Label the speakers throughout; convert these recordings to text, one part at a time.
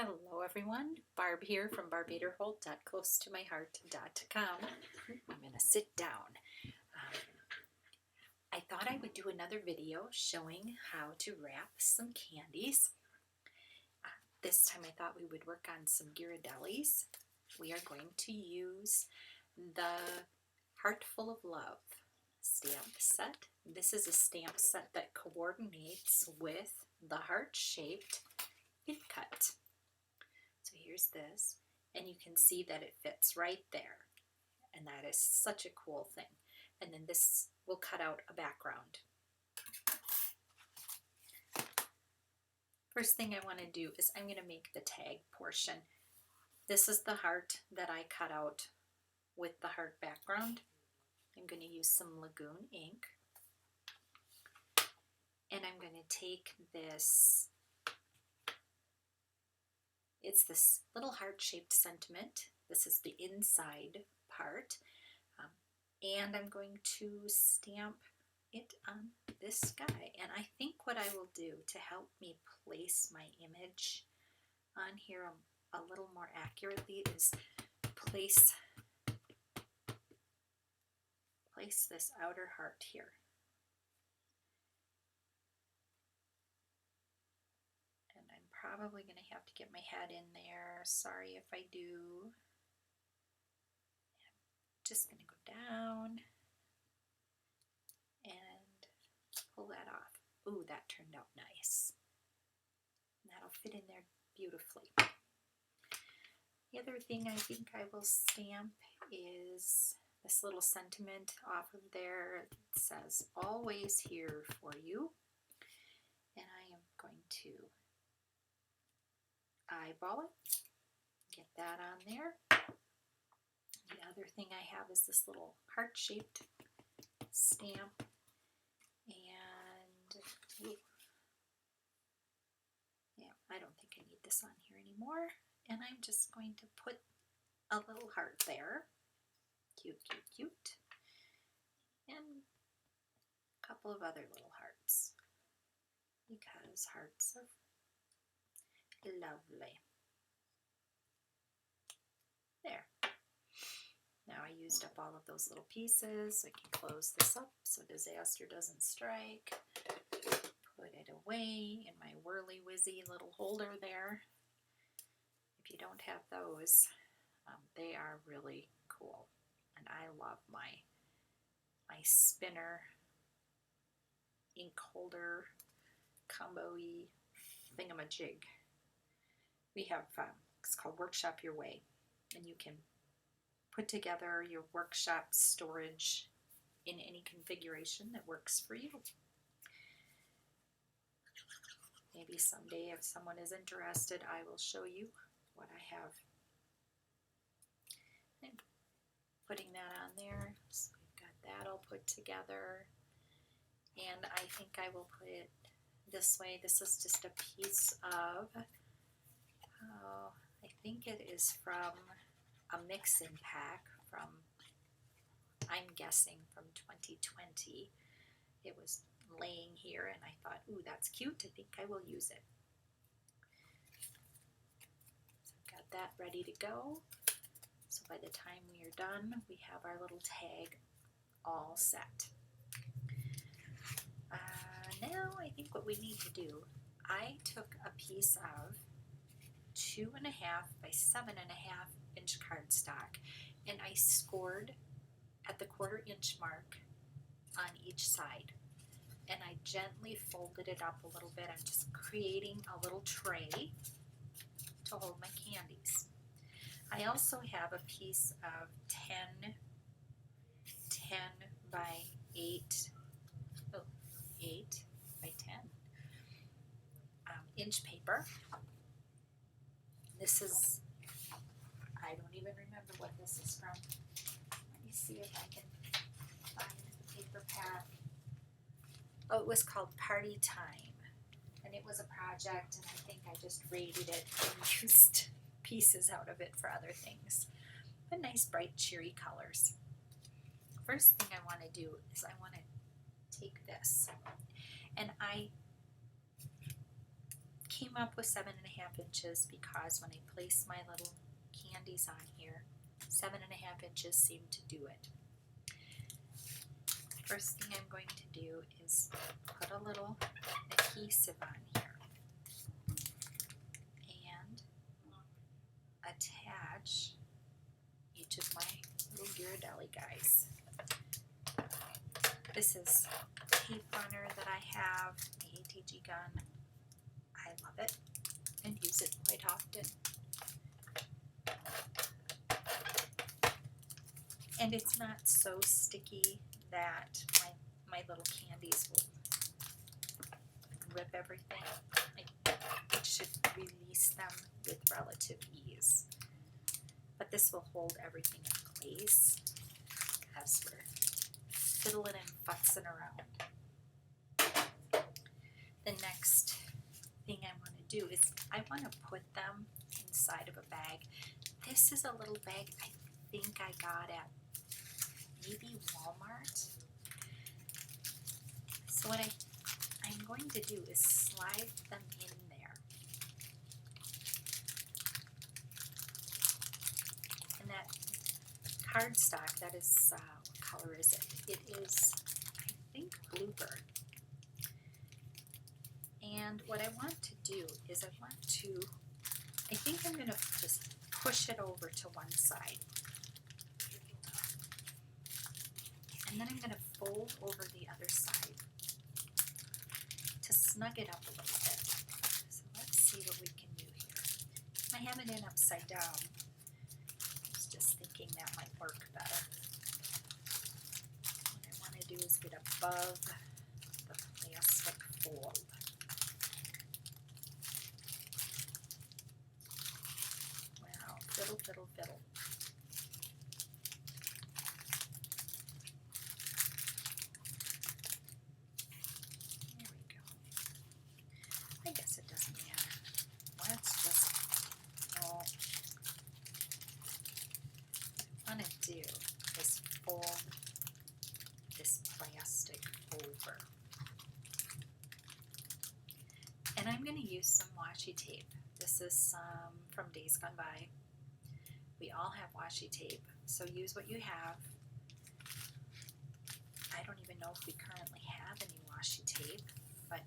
Speaker 1: Hello everyone, Barb here from barbaderholt.closetomyheart.com. I'm going to sit down. I thought I would do another video showing how to wrap some candies. This time I thought we would work on some Ghirardellis. We are going to use the Heart Full of Love stamp set. This is a stamp set that coordinates with the heart-shaped pin cut. So here's this, and you can see that it fits right there, and that is such a cool thing. And then this will cut out a background. First thing I want to do is I'm going to make the tag portion. This is the heart that I cut out with the heart background. I'm going to use some Lagoon ink, and I'm going to take this. It's this little heart-shaped sentiment. This is the inside part. And I'm going to stamp it on this guy. And I think what I will do to help me place my image on here a little more accurately is place this outer heart here. Probably going to have to get my head in there. Sorry if I do. I'm just going to go down and pull that off. Ooh, that turned out nice. That'll fit in there beautifully. The other thing I think I will stamp is this little sentiment off of there. It says, "Always here for you." And I am going to eyeball it, get that on there. The other thing I have is this little heart-shaped stamp, and yeah, I don't think I need this on here anymore. And I'm just going to put a little heart there. Cute, cute, cute. And a couple of other little hearts, because hearts are lovely. There. Now I used up all of those little pieces, so I can close this up so disaster doesn't strike. Put it away in my whirly-wizzy little holder there. If you don't have those, they are really cool. And I love my spinner ink holder combo-y thingamajig. We have, it's called Workshop Your Way, and you can put together your workshop storage in any configuration that works for you. Maybe someday, if someone is interested, I will show you what I have. And putting that on there, so we've got that all put together, and I think I will put it this way. This is just a piece of, I think it is from a mix-in pack from, I'm guessing from 2020. It was laying here and I thought, ooh, that's cute. I think I will use it. So I've got that ready to go. So by the time we are done, we have our little tag all set. Now I think what we need to do, I took a piece of 2.5 by 7.5 inch cardstock, and I scored at the 1/4 inch mark on each side, and I gently folded it up a little bit. I'm just creating a little tray to hold my candies. I also have a piece of 10 by 8 by 10 inch paper. This is, I don't even remember what this is from. Let me see if I can find the paper pack. Oh, it was called Party Time, and it was a project, and I think I just raided it and used pieces out of it for other things. But nice, bright, cheery colors. First thing I want to do is I want to take this, and I came up with 7.5 inches because when I place my little candies on here, 7.5 inches seem to do it. First thing I'm going to do is put a little adhesive on here and attach each of my little Ghirardelli guys. This is a tape runner that I have, the ATG gun. I love it and use it quite often. And it's not so sticky that my little candies will rip everything. It should release them with relative ease. But this will hold everything in place as we're fiddling and futzing around. The next thing I want to do is I want to put them inside of a bag. This is a little bag I think I got at maybe Walmart. So what I'm going to do is slide them in there. And that cardstock, that is, what color is it? It is, I think, Bluebird. And what I want to do is I think I'm going to just push it over to one side. And then I'm going to fold over the other side to snug it up a little bit. So let's see what we can do here. I have it in upside down. I was just thinking that might work better. What I want to do is get above the plastic fold. Wow, fiddle, fiddle, fiddle. I guess it doesn't matter. Let's just, what I want to do is fold this plastic over. And I'm going to use some washi tape. This is from Days Gone By. We all have washi tape, so use what you have. I don't even know if we currently have any washi tape, but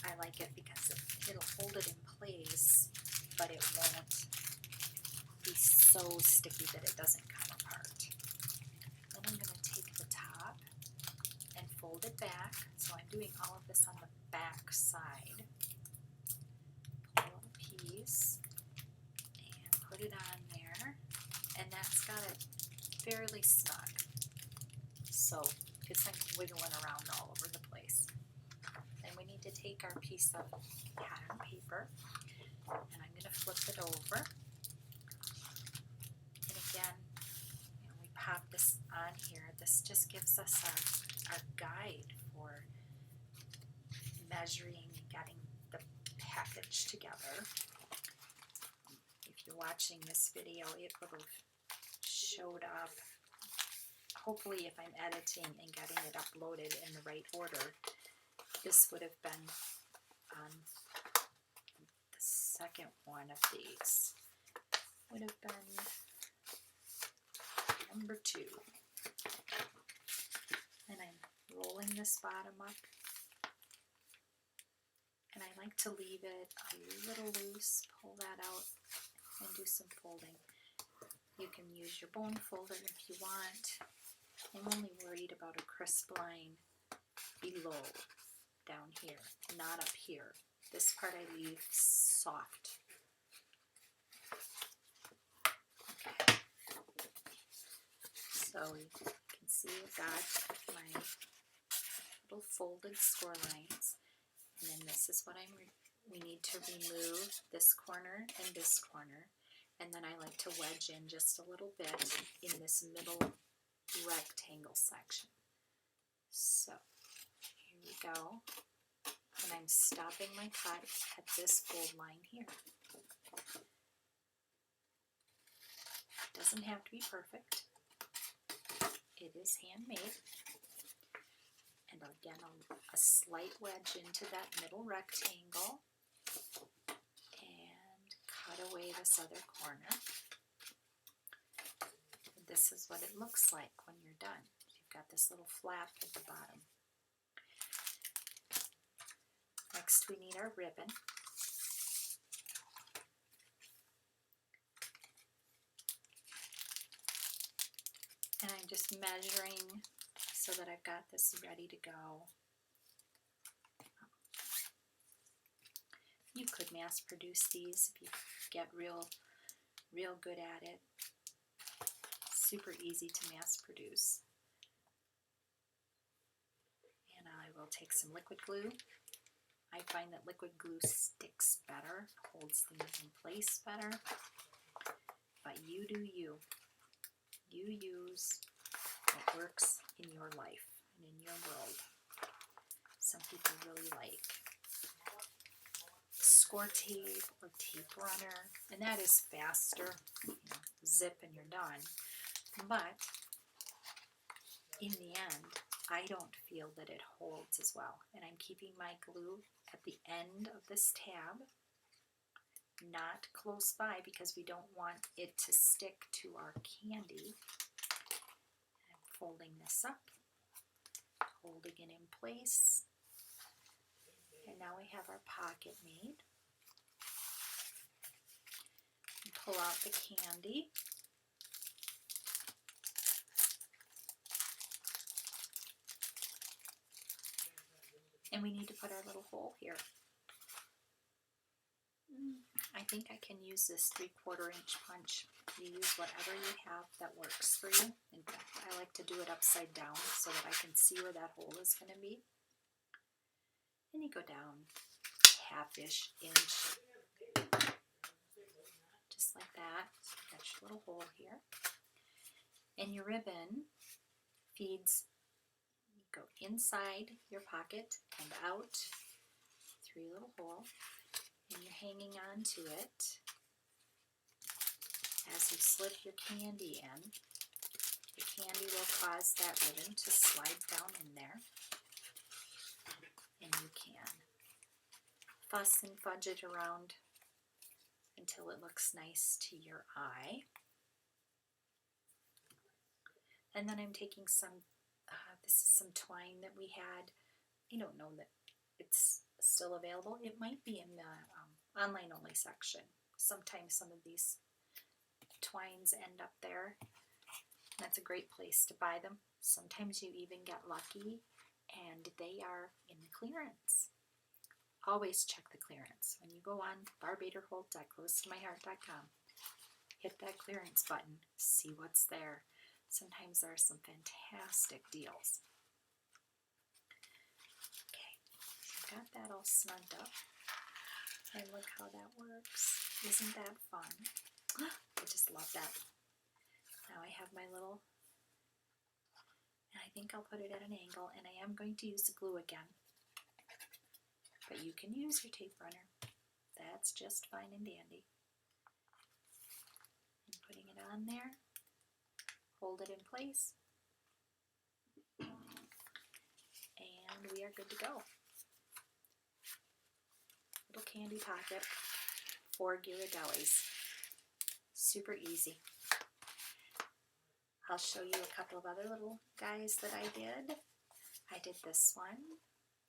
Speaker 1: I like it because it'll hold it in place, but it won't be so sticky that it doesn't come apart. Then I'm going to take the top and fold it back. So I'm doing all of this on the back side. Pull a piece and put it on there, and that's got it fairly snug. So it's like wiggling around all over the place. Then we need to take our piece of pattern paper, and I'm going to flip it over. And again, we pop this on here. This just gives us our guide for measuring and getting the package together. If you're watching this video, it would have showed up. Hopefully, if I'm editing and getting it uploaded in the right order, this would have been the second one of these. Would have been number 2. And I'm rolling this bottom up. And I like to leave it a little loose, pull that out, and do some folding. You can use your bone folder if you want. I'm only worried about a crisp line below, down here, not up here. This part I leave soft. Okay. So you can see I've got my little folded score lines. And then this is what we need to remove, this corner and this corner. And then I like to wedge in just a little bit in this middle rectangle section. So here we go. And I'm stopping my cut at this fold line here. It doesn't have to be perfect. It is handmade. And again, a slight wedge into that middle rectangle and cut away this other corner. And this is what it looks like when you're done. You've got this little flap at the bottom. Next we need our ribbon. And I'm just measuring so that I've got this ready to go. You could mass produce these if you get real good at it. Super easy to mass produce. And I will take some liquid glue. I find that liquid glue sticks better, holds things in place better. But you do you. You use what works in your life and in your world. Some people really like score tape or tape runner, and that is faster. You know, zip and you're done. But in the end, I don't feel that it holds as well. And I'm keeping my glue at the end of this tab, not close by, because we don't want it to stick to our candy. I'm folding this up, holding it in place, and now we have our pocket made. And pull out the candy. And we need to put our little hole here. I think I can use this 3/4 inch punch. You use whatever you have that works for you. In fact, I like to do it upside down so that I can see where that hole is going to be. And you go down 1/2-ish inch, just like that. So you got your little hole here. And your ribbon feeds, you go inside your pocket and out through your little hole. And you're hanging on to it as you slip your candy in. The candy will cause that ribbon to slide down in there. And you can fuss and fudge it around until it looks nice to your eye. And then I'm taking some, this is some twine that we had. I don't know that it's still available. It might be in the online only section. Sometimes some of these twines end up there. That's a great place to buy them. Sometimes you even get lucky and they are in the clearance. Always check the clearance. When you go on barbaderholt.closetomyheart.com, hit that clearance button, see what's there. Sometimes there are some fantastic deals. Got that all snugged up, and look how that works. Isn't that fun? I just love that. Now I have my little, and I think I'll put it at an angle, and I am going to use the glue again, but you can use your tape runner. That's just fine and dandy. And putting it on there, hold it in place, and we are good to go. Little candy pocket for Ghirardelli's. Super easy. I'll show you a couple of other little guys that I did. I did this one,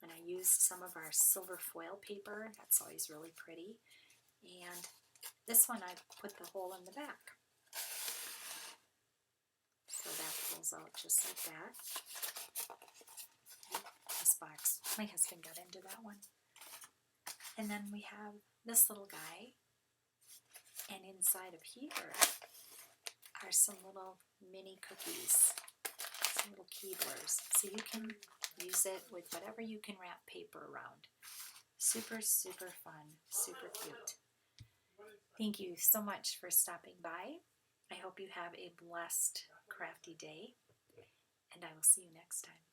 Speaker 1: and I used some of our silver foil paper. That's always really pretty. And this one I put the hole in the back. So that pulls out just like that. This box, my husband got into that one. And then we have this little guy, and inside of here are some little mini cookies, some little Keeblers. So you can use it with whatever you can wrap paper around. Super, super fun, super cute. Thank you so much for stopping by. I hope you have a blessed, crafty day, and I will see you next time.